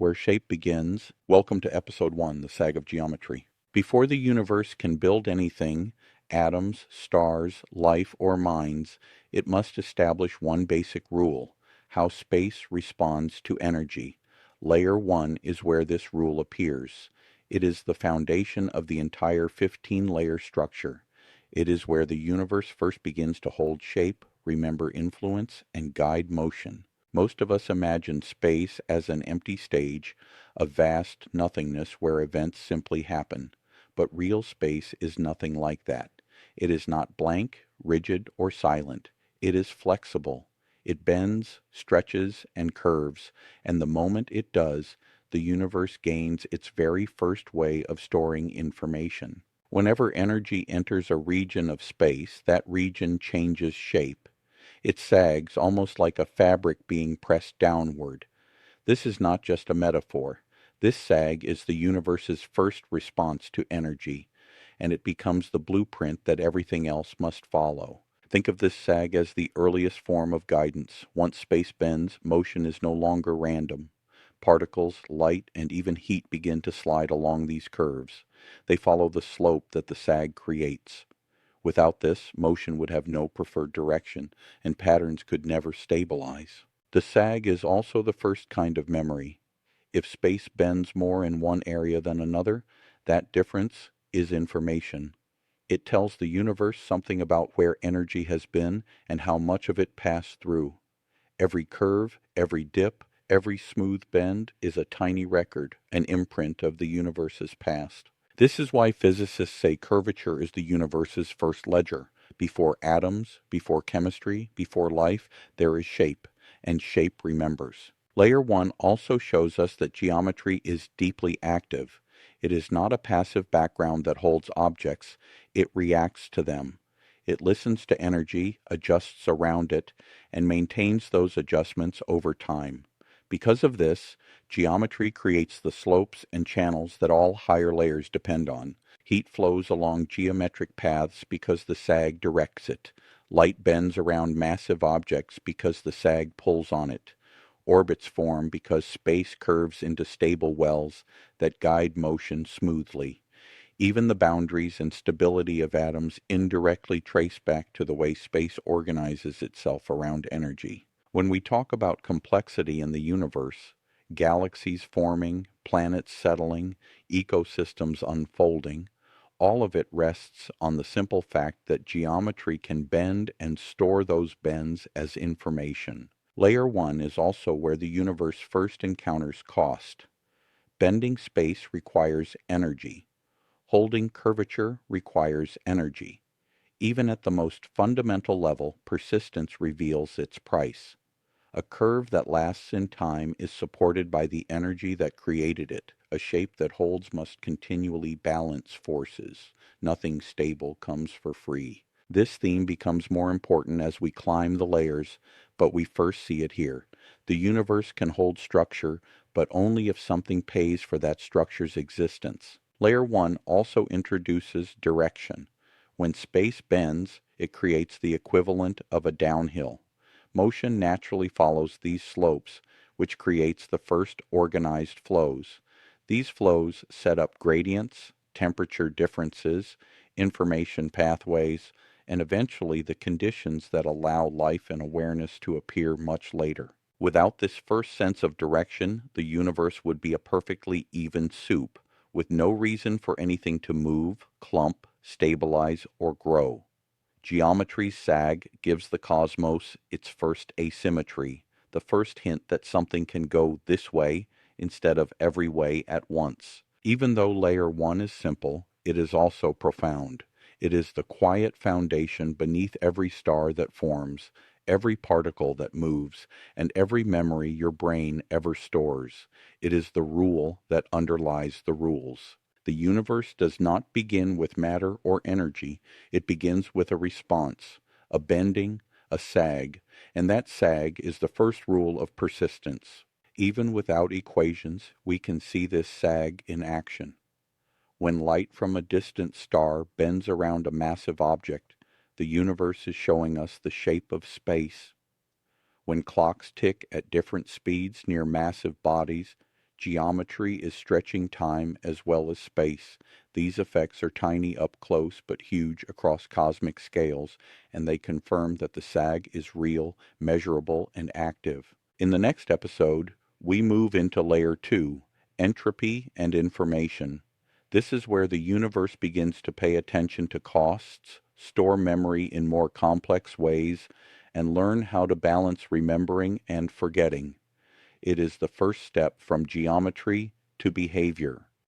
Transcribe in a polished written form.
where shape begins. Welcome to Episode 1, the Sag of Geometry. Before the universe can build anything, atoms, stars, life, or minds, it must establish one basic rule: how space responds to energy. Layer 1 is where this rule appears. It is the foundation of the entire 15-layer structure. It is where the universe first begins to hold shape, remember influence, and guide motion. Most of us imagine space as an empty stage, a vast nothingness where events simply happen. But real space is nothing like that. It is not blank, rigid, or silent. It is flexible. It bends, stretches, and curves, and the moment it does, the universe gains its very first way of storing information. Whenever energy enters a region of space, that region changes shape. It sags, almost like a fabric being pressed downward. This is not just a metaphor. This sag is the universe's first response to energy, and it becomes the blueprint that everything else must follow. Think of this sag as the earliest form of guidance. Once space bends, motion is no longer random. Particles, light, and even heat begin to slide along these curves. They follow the slope that the sag creates. Without this, motion would have no preferred direction, and patterns could never stabilize. The sag is also the first kind of memory. If space bends more in one area than another, that difference is information. It tells the universe something about where energy has been and how much of it passed through. Every curve, every dip, every smooth bend is a tiny record, an imprint of the universe's past. This is why physicists say curvature is the universe's first ledger. Before atoms, before chemistry, before life, there is shape, and shape remembers. Layer 1 also shows us that geometry is deeply active. It is not a passive background that holds objects, it reacts to them. It listens to energy, adjusts around it, and maintains those adjustments over time. Because of this, geometry creates the slopes and channels that all higher layers depend on. Heat flows along geometric paths because the sag directs it. Light bends around massive objects because the sag pulls on it. Orbits form because space curves into stable wells that guide motion smoothly. Even the boundaries and stability of atoms indirectly trace back to the way space organizes itself around energy. When we talk about complexity in the universe, galaxies forming, planets settling, ecosystems unfolding, all of it rests on the simple fact that geometry can bend and store those bends as information. Layer 1 is also where the universe first encounters cost. Bending space requires energy. Holding curvature requires energy. Even at the most fundamental level, persistence reveals its price. A curve that lasts in time is supported by the energy that created it. A shape that holds must continually balance forces. Nothing stable comes for free. This theme becomes more important as we climb the layers, but we first see it here. The universe can hold structure, but only if something pays for that structure's existence. Layer 1 also introduces direction. When space bends, it creates the equivalent of a downhill. Motion naturally follows these slopes, which creates the first organized flows. These flows set up gradients, temperature differences, information pathways, and eventually the conditions that allow life and awareness to appear much later. Without this first sense of direction, the universe would be a perfectly even soup, with no reason for anything to move, clump, stabilize, or grow. Geometry's sag gives the cosmos its first asymmetry, the first hint that something can go this way instead of every way at once. Even though layer 1 is simple, it is also profound. It is the quiet foundation beneath every star that forms, every particle that moves, and every memory your brain ever stores. It is the rule that underlies the rules. The universe does not begin with matter or energy. It begins with a response, a bending, a sag, and that sag is the first rule of persistence. Even without equations, we can see this sag in action. When light from a distant star bends around a massive object, the universe is showing us the shape of space. When clocks tick at different speeds near massive bodies, Geometry is stretching time as well as space. These effects are tiny up close but huge across cosmic scales, and they confirm that the sag is real, measurable, and active. In the next episode, we move into Layer 2, Entropy and Information. This is where the universe begins to pay attention to costs, store memory in more complex ways, and learn how to balance remembering and forgetting. It is the first step from geometry to behavior.